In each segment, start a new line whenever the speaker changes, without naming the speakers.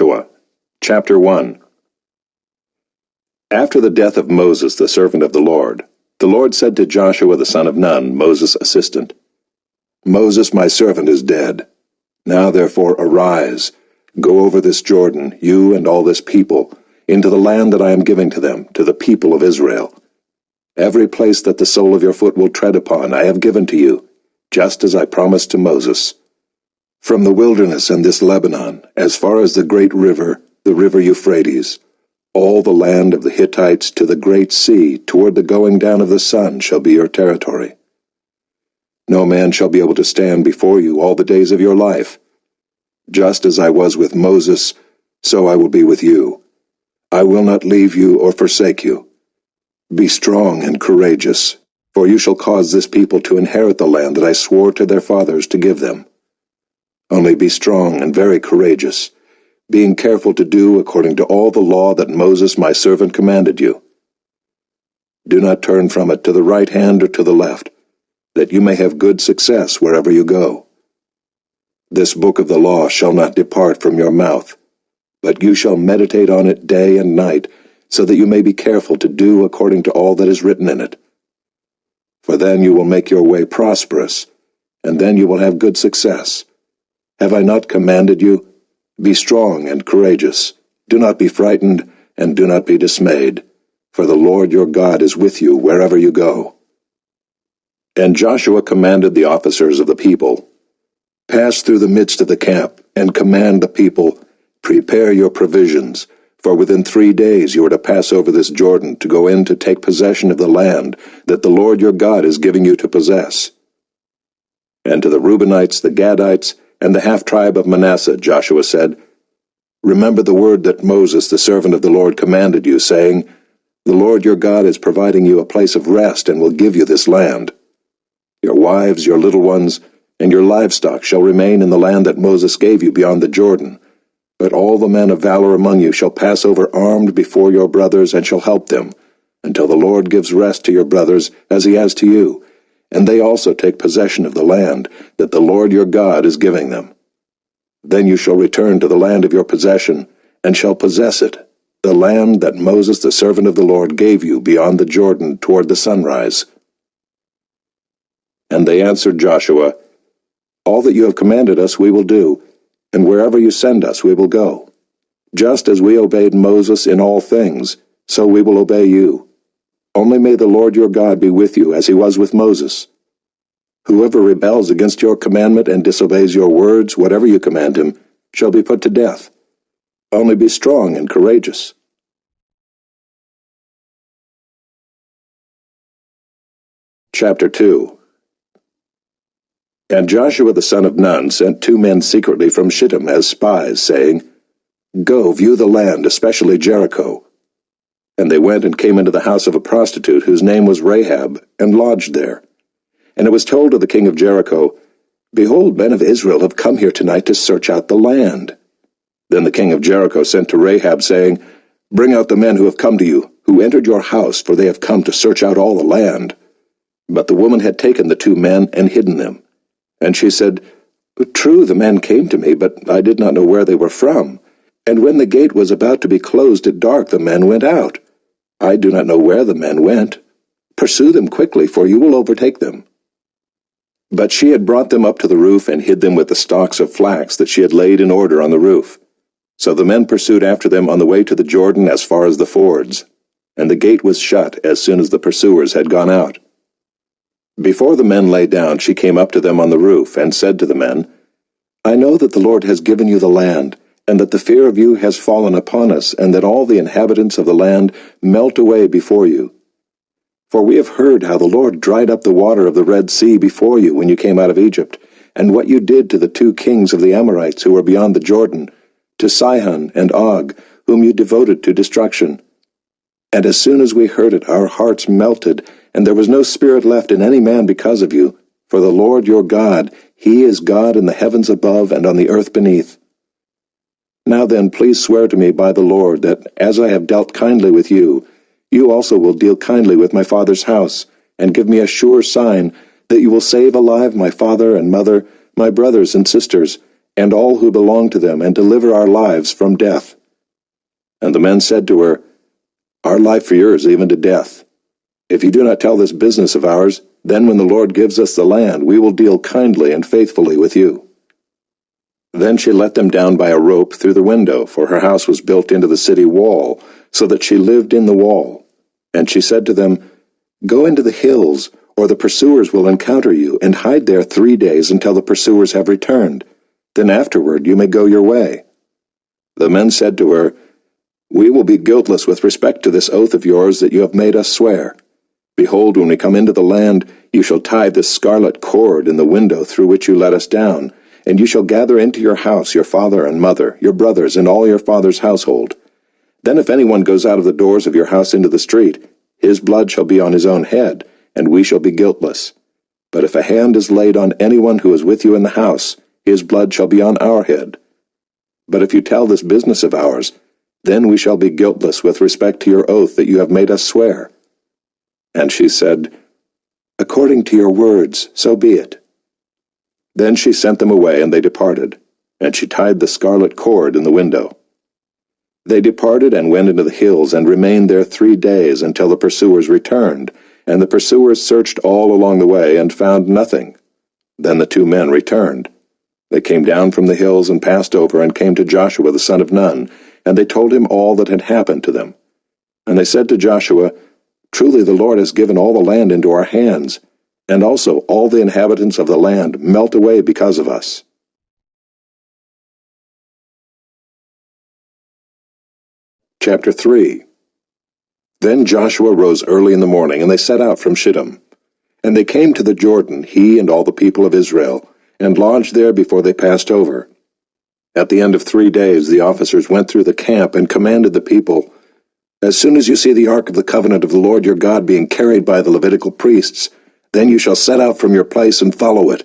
Joshua, chapter 1. After the death of Moses, the servant of the Lord said to Joshua the son of Nun, Moses' assistant, "Moses, my servant, is dead. Now therefore arise, go over this Jordan, you and all this people, into the land that I am giving to them, to the people of Israel. Every place that the sole of your foot will tread upon I have given to you, just as I promised to Moses. From the wilderness and this Lebanon, as far as the great river, the river Euphrates, all the land of the Hittites to the great sea, toward the going down of the sun, shall be your territory. No man shall be able to stand before you all the days of your life. Just as I was with Moses, so I will be with you. I will not leave you or forsake you. Be strong and courageous, for you shall cause this people to inherit the land that I swore to their fathers to give them. Only be strong and very courageous, being careful to do according to all the law that Moses my servant commanded you. Do not turn from it to the right hand or to the left, that you may have good success wherever you go. This book of the law shall not depart from your mouth, but you shall meditate on it day and night, so that you may be careful to do according to all that is written in it. For then you will make your way prosperous, and then you will have good success. Have I not commanded you? Be strong and courageous. Do not be frightened, and do not be dismayed, for the Lord your God is with you wherever you go." And Joshua commanded the officers of the people, "Pass through the midst of the camp, and command the people, prepare your provisions, for within 3 days you are to pass over this Jordan to go in to take possession of the land that the Lord your God is giving you to possess." And to the Reubenites, the Gadites, and the half-tribe of Manasseh, Joshua said, "Remember the word that Moses, the servant of the Lord, commanded you, saying, 'The Lord your God is providing you a place of rest and will give you this land. Your wives, your little ones, and your livestock shall remain in the land that Moses gave you beyond the Jordan. But all the men of valor among you shall pass over armed before your brothers and shall help them, until the Lord gives rest to your brothers as he has to you, and they also take possession of the land that the Lord your God is giving them. Then you shall return to the land of your possession, and shall possess it, the land that Moses the servant of the Lord gave you beyond the Jordan toward the sunrise.'" And they answered Joshua, "All that you have commanded us we will do, and wherever you send us we will go. Just as we obeyed Moses in all things, so we will obey you. Only may the Lord your God be with you as he was with Moses. Whoever rebels against your commandment and disobeys your words, whatever you command him, shall be put to death. Only be strong and courageous." Chapter 2. And Joshua the son of Nun sent 2 men secretly from Shittim as spies, saying, "Go, view the land, especially Jericho." And they went and came into the house of a prostitute whose name was Rahab, and lodged there. And it was told to the king of Jericho, "Behold, men of Israel have come here tonight to search out the land." Then the king of Jericho sent to Rahab, saying, "Bring out the men who have come to you, who entered your house, for they have come to search out all the land." But the woman had taken the 2 men and hidden them. And she said, "True, the men came to me, but I did not know where they were from. And when the gate was about to be closed at dark, the men went out. I do not know where the men went. Pursue them quickly, for you will overtake them." But she had brought them up to the roof and hid them with the stalks of flax that she had laid in order on the roof. So the men pursued after them on the way to the Jordan as far as the fords, and the gate was shut as soon as the pursuers had gone out. Before the men lay down, she came up to them on the roof and said to the men, "I know that the Lord has given you the land, and that the fear of you has fallen upon us, and that all the inhabitants of the land melt away before you. For we have heard how the Lord dried up the water of the Red Sea before you when you came out of Egypt, and what you did to the 2 kings of the Amorites who were beyond the Jordan, to Sihon and Og, whom you devoted to destruction. And as soon as we heard it, our hearts melted, and there was no spirit left in any man because of you. For the Lord your God, he is God in the heavens above and on the earth beneath. Now then, please swear to me by the Lord that, as I have dealt kindly with you, you also will deal kindly with my father's house, and give me a sure sign that you will save alive my father and mother, my brothers and sisters, and all who belong to them, and deliver our lives from death." And the men said to her, "Our life for yours, even to death. If you do not tell this business of ours, then when the Lord gives us the land, we will deal kindly and faithfully with you." Then she let them down by a rope through the window, for her house was built into the city wall, so that she lived in the wall. And she said to them, "Go into the hills, or the pursuers will encounter you, and hide there 3 days until the pursuers have returned. Then afterward you may go your way." The men said to her, "We will be guiltless with respect to this oath of yours that you have made us swear. Behold, when we come into the land, you shall tie this scarlet cord in the window through which you let us down, and you shall gather into your house your father and mother, your brothers, and all your father's household. Then if anyone goes out of the doors of your house into the street, his blood shall be on his own head, and we shall be guiltless. But if a hand is laid on anyone who is with you in the house, his blood shall be on our head. But if you tell this business of ours, then we shall be guiltless with respect to your oath that you have made us swear." And she said, "According to your words, so be it." Then she sent them away, and they departed, and she tied the scarlet cord in the window. They departed and went into the hills, and remained there 3 days until the pursuers returned, and the pursuers searched all along the way, and found nothing. Then the 2 men returned. They came down from the hills and passed over, and came to Joshua the son of Nun, and they told him all that had happened to them. And they said to Joshua, "Truly the Lord has given all the land into our hands, and also all the inhabitants of the land melt away because of us." Chapter 3. Then Joshua rose early in the morning, and they set out from Shittim. And they came to the Jordan, he and all the people of Israel, and lodged there before they passed over. At the end of 3 days the officers went through the camp and commanded the people, "As soon as you see the ark of the covenant of the Lord your God being carried by the Levitical priests, then you shall set out from your place and follow it.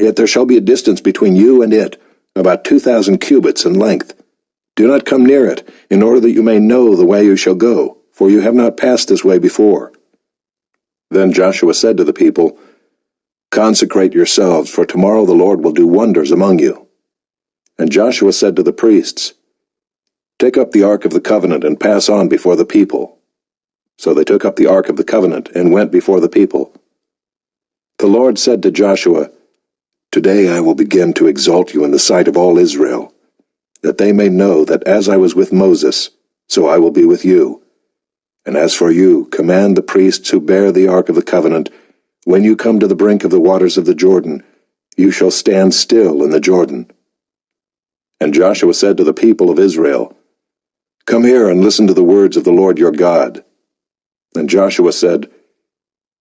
Yet there shall be a distance between you and it, about 2,000 cubits in length. Do not come near it, in order that you may know the way you shall go, for you have not passed this way before." Then Joshua said to the people, "Consecrate yourselves, for tomorrow the Lord will do wonders among you." And Joshua said to the priests, "Take up the ark of the covenant and pass on before the people." So they took up the ark of the covenant and went before the people. The Lord said to Joshua, "Today I will begin to exalt you in the sight of all Israel, that they may know that as I was with Moses, so I will be with you. And as for you, command the priests who bear the ark of the covenant, when you come to the brink of the waters of the Jordan, you shall stand still in the Jordan." And Joshua said to the people of Israel, "Come here and listen to the words of the Lord your God." And Joshua said,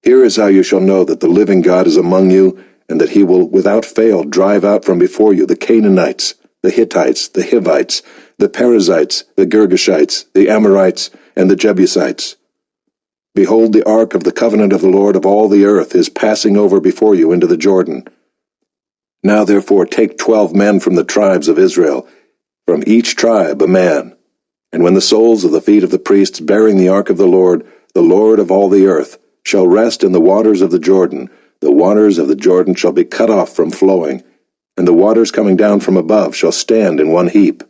"Here is how you shall know that the living God is among you, and that he will without fail drive out from before you the Canaanites, the Hittites, the Hivites, the Perizzites, the Girgashites, the Amorites, and the Jebusites. Behold, the ark of the covenant of the Lord of all the earth is passing over before you into the Jordan. Now therefore take 12 men from the tribes of Israel, from each tribe a man. And when the soles of the feet of the priests bearing the ark of the Lord of all the earth, shall rest in the waters of the waters of the Jordan shall be cut off from flowing, and the waters coming down from above shall stand in one heap."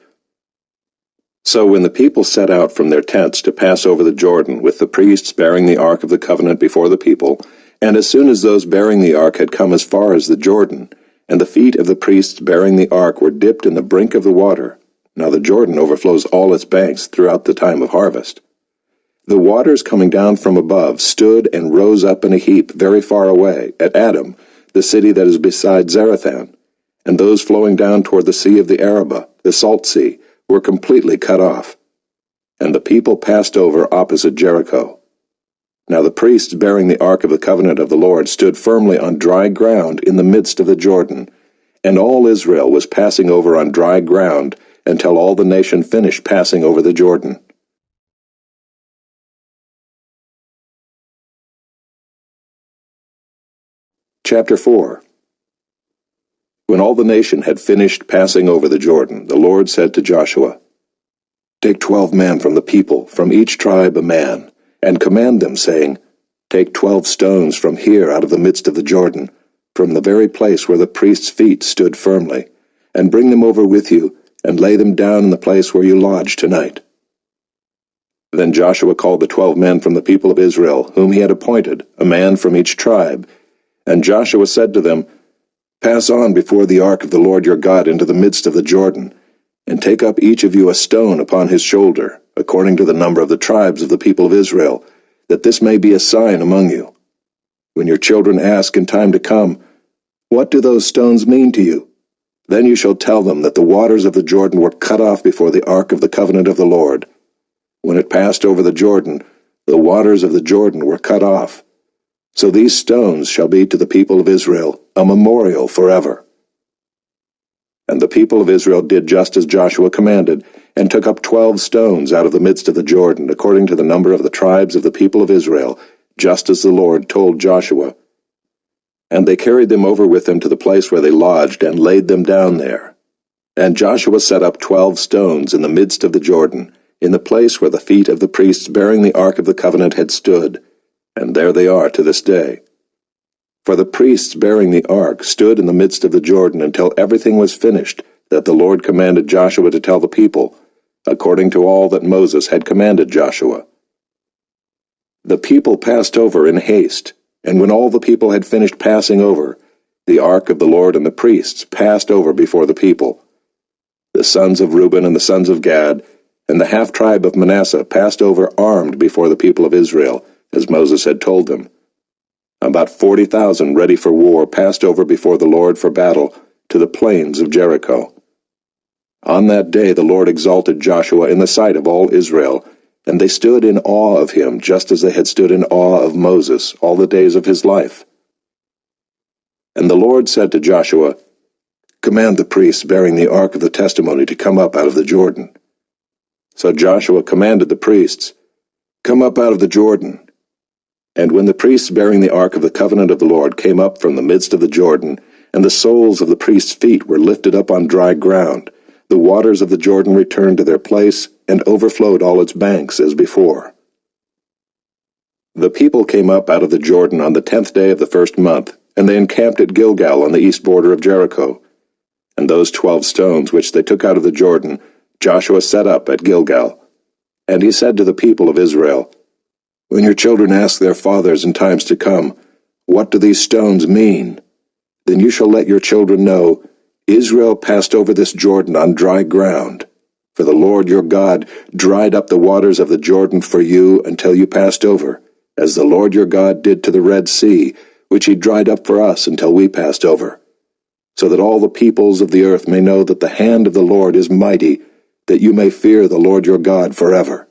So when the people set out from their tents to pass over the Jordan, with the priests bearing the ark of the covenant before the people, and as soon as those bearing the ark had come as far as the Jordan, and the feet of the priests bearing the ark were dipped in the brink of the water, now the Jordan overflows all its banks throughout the time of harvest, the waters coming down from above stood and rose up in a heap very far away, at Adam, the city that is beside Zarethan, and those flowing down toward the sea of the Arabah, the salt sea, were completely cut off. And the people passed over opposite Jericho. Now the priests bearing the ark of the covenant of the Lord stood firmly on dry ground in the midst of the Jordan, and all Israel was passing over on dry ground until all the nation finished passing over the Jordan. Chapter 4. When all the nation had finished passing over the Jordan, the Lord said to Joshua, "Take 12 men from the people, from each tribe a man, and command them, saying, Take 12 stones from here out of the midst of the Jordan, from the very place where the priests' feet stood firmly, and bring them over with you, and lay them down in the place where you lodge tonight." Then Joshua called the 12 men from the people of Israel, whom he had appointed, a man from each tribe. And Joshua said to them, "Pass on before the ark of the Lord your God into the midst of the Jordan, and take up each of you a stone upon his shoulder, according to the number of the tribes of the people of Israel, that this may be a sign among you. When your children ask in time to come, 'What do those stones mean to you?' then you shall tell them that the waters of the Jordan were cut off before the ark of the covenant of the Lord. When it passed over the Jordan, the waters of the Jordan were cut off. So these stones shall be to the people of Israel a memorial forever." And the people of Israel did just as Joshua commanded, and took up 12 stones out of the midst of the Jordan, according to the number of the tribes of the people of Israel, just as the Lord told Joshua. And they carried them over with them to the place where they lodged, and laid them down there. And Joshua set up 12 stones in the midst of the Jordan, in the place where the feet of the priests bearing the ark of the covenant had stood, and there they are to this day. For the priests bearing the ark stood in the midst of the Jordan until everything was finished, that the Lord commanded Joshua to tell the people, according to all that Moses had commanded Joshua. The people passed over in haste, and when all the people had finished passing over, the ark of the Lord and the priests passed over before the people. The sons of Reuben and the sons of Gad, and the half-tribe of Manasseh passed over armed before the people of Israel, as Moses had told them. About 40,000 ready for war passed over before the Lord for battle to the plains of Jericho. On that day the Lord exalted Joshua in the sight of all Israel, and they stood in awe of him just as they had stood in awe of Moses all the days of his life. And the Lord said to Joshua, "Command the priests bearing the ark of the testimony to come up out of the Jordan." So Joshua commanded the priests, "Come up out of the Jordan." And when the priests bearing the ark of the covenant of the Lord came up from the midst of the Jordan, and the soles of the priests' feet were lifted up on dry ground, the waters of the Jordan returned to their place, and overflowed all its banks as before. The people came up out of the Jordan on the 10th day of the first month, and they encamped at Gilgal on the east border of Jericho. And those 12 stones which they took out of the Jordan, Joshua set up at Gilgal. And he said to the people of Israel, "When your children ask their fathers in times to come, 'What do these stones mean?' then you shall let your children know, Israel passed over this Jordan on dry ground. For the Lord your God dried up the waters of the Jordan for you until you passed over, as the Lord your God did to the Red Sea, which he dried up for us until we passed over, so that all the peoples of the earth may know that the hand of the Lord is mighty, that you may fear the Lord your God forever.